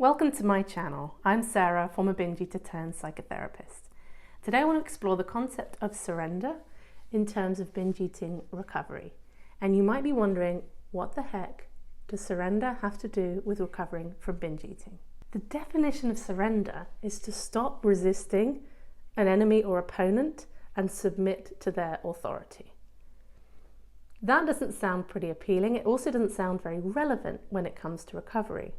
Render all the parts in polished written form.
Welcome to my channel. I'm Sarah, former Binge turned psychotherapist. Today I want to explore the concept of surrender in terms of binge eating recovery. And you might be wondering, what the heck does surrender have to do with recovering from binge eating? The definition of surrender is to stop resisting an enemy or opponent and submit to their authority. That doesn't sound pretty appealing. It also doesn't sound very relevant when it comes to recovery.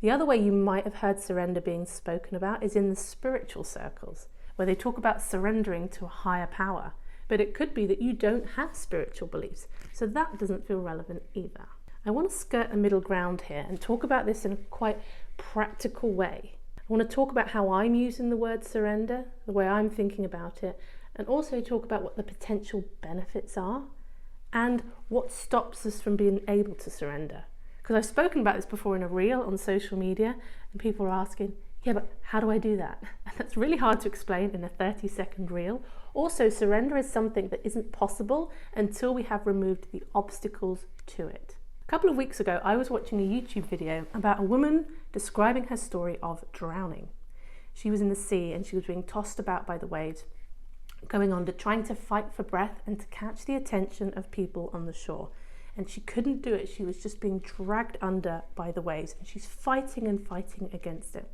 The other way you might have heard surrender being spoken about is in the spiritual circles, where they talk about surrendering to a higher power. But it could be that you don't have spiritual beliefs, so that doesn't feel relevant either. I want to skirt a middle ground here and talk about this in a quite practical way. I want to talk about how I'm using the word surrender, the way I'm thinking about it, and also talk about what the potential benefits are and what stops us from being able to surrender. Because I've spoken about this before in a reel on social media, and people are asking, yeah, but how do I do that? And that's really hard to explain in a 30-second reel. Also, surrender is something that isn't possible until we have removed the obstacles to it. A couple of weeks ago, I was watching a YouTube video about a woman describing her story of drowning. She was in the sea and she was being tossed about by the waves, going under, trying to fight for breath and to catch the attention of people on the shore. And she couldn't do it. She was just being dragged under by the waves, and she's fighting and fighting against it.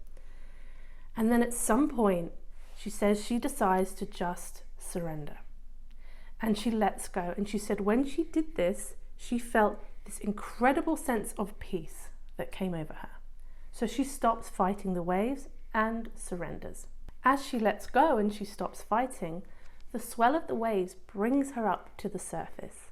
And then at some point, she says she decides to just surrender. And she lets go. And she said when she did this, she felt this incredible sense of peace that came over her. So she stops fighting the waves and surrenders. As she lets go and she stops fighting, the swell of the waves brings her up to the surface.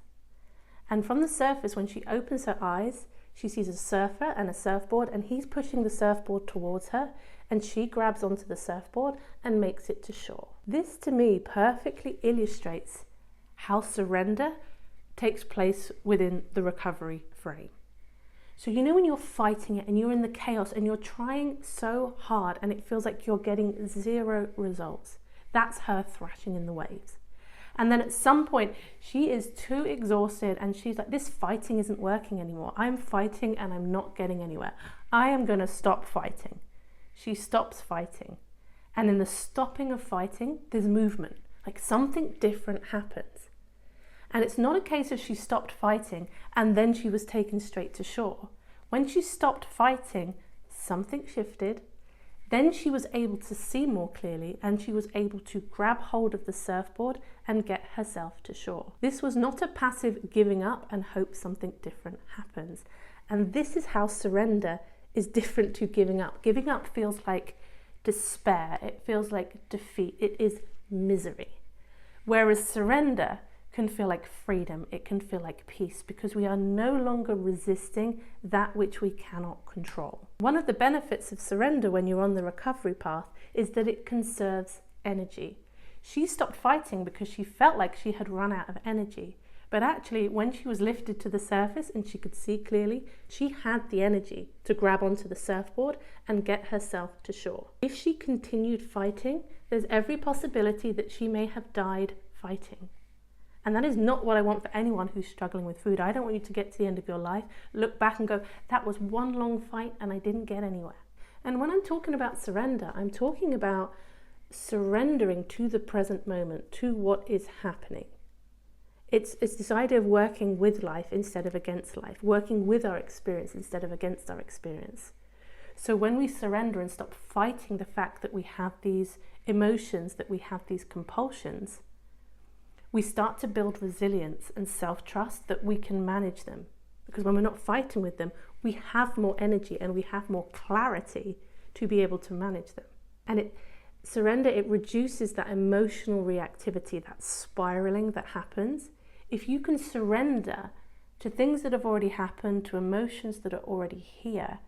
And from the surface, when she opens her eyes, she sees a surfer and a surfboard, and he's pushing the surfboard towards her, and she grabs onto the surfboard and makes it to shore. This, to me, perfectly illustrates how surrender takes place within the recovery frame. So you know when you're fighting it and you're in the chaos and you're trying so hard and it feels like you're getting zero results. That's her thrashing in the waves. And then at some point, she is too exhausted and she's like, this fighting isn't working anymore. I'm fighting and I'm not getting anywhere. I am going to stop fighting. She stops fighting. And in the stopping of fighting, there's movement. Like something different happens. And it's not a case of she stopped fighting and then she was taken straight to shore. When she stopped fighting, something shifted. Then she was able to see more clearly and she was able to grab hold of the surfboard and get herself to shore. This was not a passive giving up and hope something different happens. And this is how surrender is different to giving up. Giving up feels like despair. It feels like defeat. It is misery. Whereas surrender can feel like freedom. It can feel like peace because we are no longer resisting that which we cannot control. One of the benefits of surrender when you're on the recovery path is that it conserves energy. She stopped fighting because she felt like she had run out of energy. But actually, when she was lifted to the surface and she could see clearly, she had the energy to grab onto the surfboard and get herself to shore. If she continued fighting, there's every possibility that she may have died fighting. And that is not what I want for anyone who's struggling with food. I don't want you to get to the end of your life, look back and go, that was one long fight and I didn't get anywhere. And when I'm talking about surrender, I'm talking about surrendering to the present moment, to what is happening. It's this idea of working with life instead of against life, working with our experience instead of against our experience. So when we surrender and stop fighting the fact that we have these emotions, that we have these compulsions, we start to build resilience and self-trust that we can manage them. Because when we're not fighting with them, we have more energy and we have more clarity to be able to manage them. And surrender, it reduces that emotional reactivity, that spiraling that happens. If you can surrender to things that have already happened, to emotions that are already here,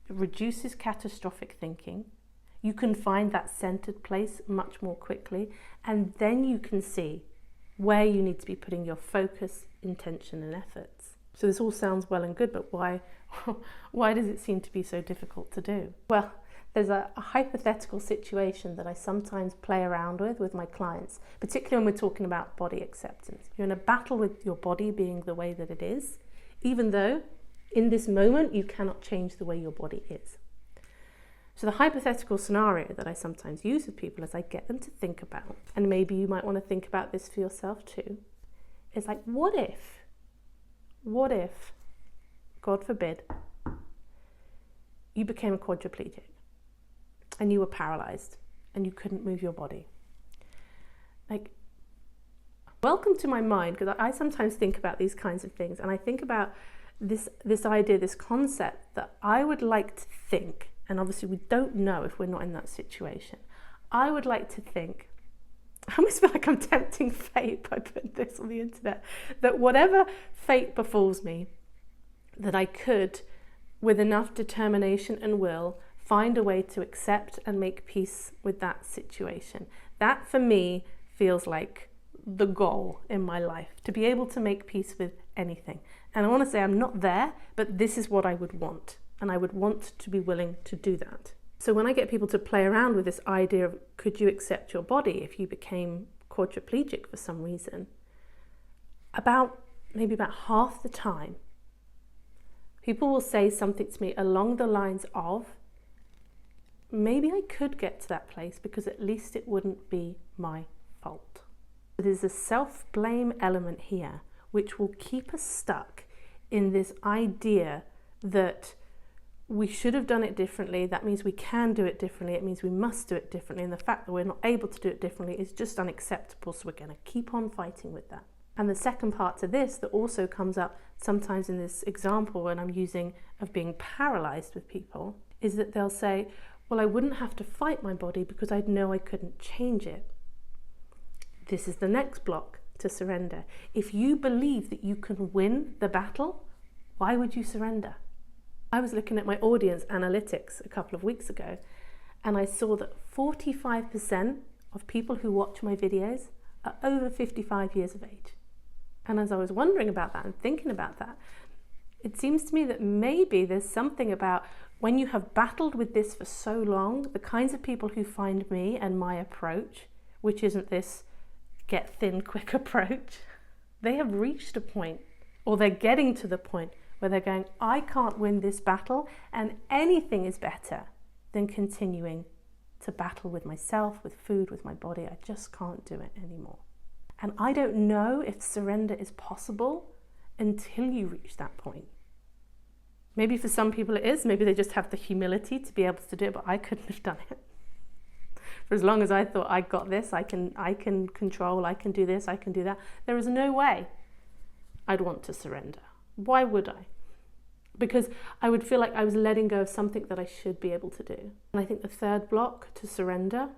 it reduces catastrophic thinking. You can find that centered place much more quickly, and then you can see where you need to be putting your focus, intention and efforts. So this all sounds well and good, but why does it seem to be so difficult to do? Well, there's a hypothetical situation that I sometimes play around with my clients, particularly when we're talking about body acceptance. You're in a battle with your body being the way that it is, even though in this moment you cannot change the way your body is. So the hypothetical scenario that I sometimes use with people is I get them to think about, and maybe you might want to think about this for yourself too, is like, what if, God forbid, you became a quadriplegic and you were paralyzed and you couldn't move your body? Like, welcome to my mind, because I sometimes think about these kinds of things, and I think about this idea, this concept that I would like to think, and obviously we don't know if we're not in that situation. I would like to think, I almost feel like I'm tempting fate by putting this on the internet, that whatever fate befalls me, that I could, with enough determination and will, find a way to accept and make peace with that situation. That for me feels like the goal in my life, to be able to make peace with anything. And I want to say I'm not there, but this is what I would want. And I would want to be willing to do that. So when I get people to play around with this idea of, could you accept your body if you became quadriplegic for some reason, maybe about half the time, people will say something to me along the lines of, maybe I could get to that place because at least it wouldn't be my fault. There's a self-blame element here which will keep us stuck in this idea that we should have done it differently. That means we can do it differently. It means we must do it differently. And the fact that we're not able to do it differently is just unacceptable. So we're going to keep on fighting with that. And the second part to this that also comes up sometimes in this example when I'm using of being paralyzed with people is that they'll say, well, I wouldn't have to fight my body because I'd know I couldn't change it. This is the next block to surrender. If you believe that you can win the battle, why would you surrender? I was looking at my audience analytics a couple of weeks ago, and I saw that 45% of people who watch my videos are over 55 years of age. And as I was wondering about that and thinking about that, it seems to me that maybe there's something about when you have battled with this for so long, the kinds of people who find me and my approach, which isn't this get thin quick approach, they have reached a point, or they're getting to the point where they're going, I can't win this battle, and anything is better than continuing to battle with myself, with food, with my body. I just can't do it anymore. And I don't know if surrender is possible until you reach that point. Maybe for some people it is. Maybe they just have the humility to be able to do it, but I couldn't have done it. For as long as I thought I got this, I can control, I can do this, I can do that, there is no way I'd want to surrender. Why would I? Because I would feel like I was letting go of something that I should be able to do. And I think the third block to surrender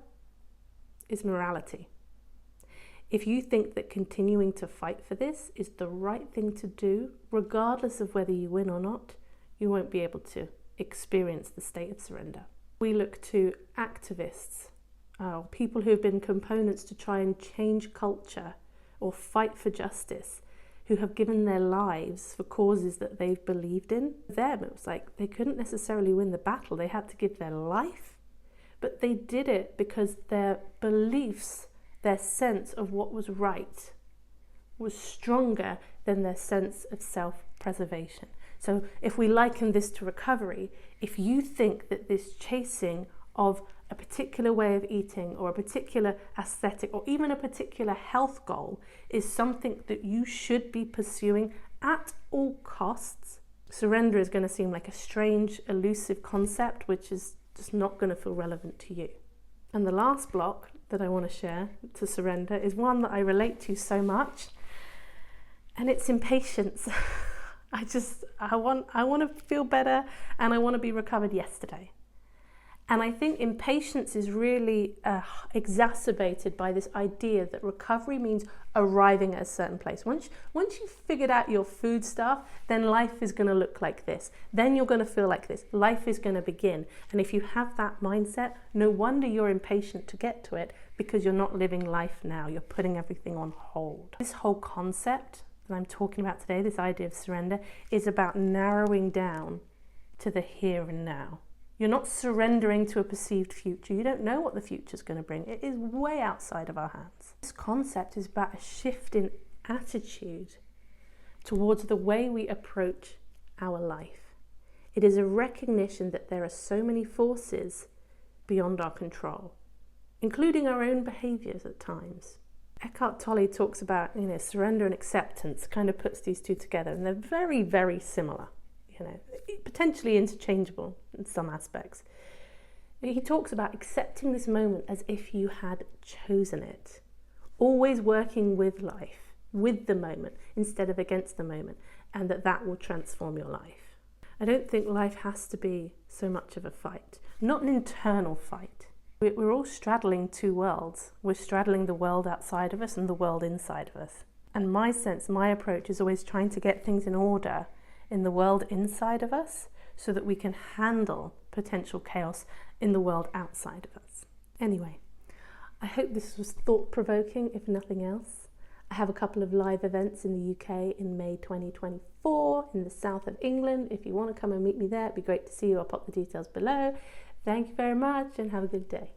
is morality. If you think that continuing to fight for this is the right thing to do, regardless of whether you win or not, you won't be able to experience the state of surrender. We look to activists, people who have been components to try and change culture or fight for justice, who have given their lives for causes that they've believed in. For them, it was like they couldn't necessarily win the battle. They had to give their life, but they did it because their beliefs, their sense of what was right, was stronger than their sense of self-preservation. So if we liken this to recovery, if you think that this chasing of a particular way of eating or a particular aesthetic or even a particular health goal is something that you should be pursuing at all costs, surrender is going to seem like a strange, elusive concept which is just not going to feel relevant to you. And the last block that I want to share to surrender is one that I relate to so much, and it's impatience. I want to feel better, and I want to be recovered yesterday. And I think impatience is really exacerbated by this idea that recovery means arriving at a certain place. Once you've figured out your food stuff, then life is going to look like this. Then you're going to feel like this. Life is going to begin. And if you have that mindset, no wonder you're impatient to get to it, because you're not living life now. You're putting everything on hold. This whole concept that I'm talking about today, this idea of surrender, is about narrowing down to the here and now. You're not surrendering to a perceived future. You don't know what the future's going to bring. It is way outside of our hands. This concept is about a shift in attitude towards the way we approach our life. It is a recognition that there are so many forces beyond our control, including our own behaviours at times. Eckhart Tolle talks about, surrender and acceptance, kind of puts these two together, and they're very, very similar, potentially interchangeable in some aspects. He talks about accepting this moment as if you had chosen it, always working with life, with the moment, instead of against the moment, and that will transform your life. I don't think life has to be so much of a fight, not an internal fight. We're all straddling two worlds. We're straddling the world outside of us and the world inside of us. And my approach is always trying to get things in order in the world inside of us so that we can handle potential chaos in the world outside of us. Anyway, I hope this was thought-provoking, if nothing else. I have a couple of live events in the UK in May 2024 in the south of England. If you want to come and meet me there, it'd be great to see you. I'll pop the details below. Thank you very much and have a good day.